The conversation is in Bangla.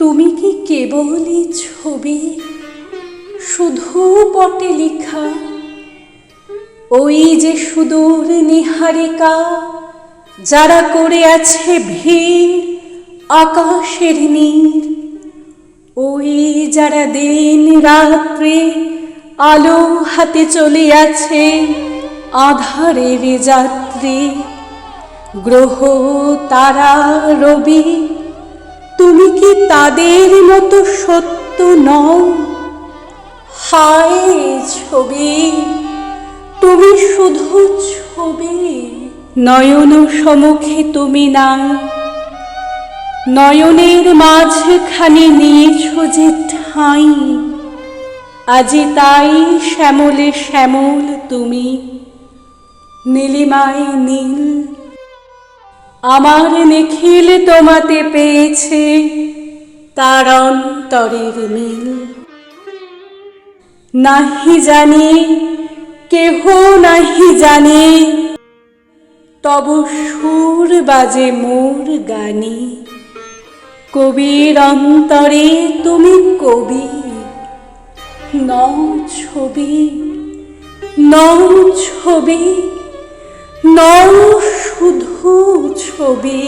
তুমি কি কেবলই ছবি, শুধু পটে লেখা? ওই যে সুদূর নিহারিকা, যারা করে আছে ভিড় আকাশের নীর। ওই যারা দিন রাত্রে আলো হাতে চলে আছে আধারের যাত্রী। গ্রহ তারা রবি, তুমি কি তাদের মতো সত্য নও? হায় ছবি, তুমি শুধু ছবি। নয়ন সম্মুখে তুমি নাই, নয়নের মাঝখানে নিয়েছ যে ঠাঁই। আজি তাই শ্যামলে শ্যামল তুমি, নীলিমায় নীল। আমার নিখিল তোমাতে পেয়েছে তার অন্তরের মিল। নাহি জানি, কেহ নাহি জানে, তব সুর বাজে মোর গানে। কবির অন্তরে তুমি কবি, নও ছবি, নও ছবি, নও শুধু ছবি।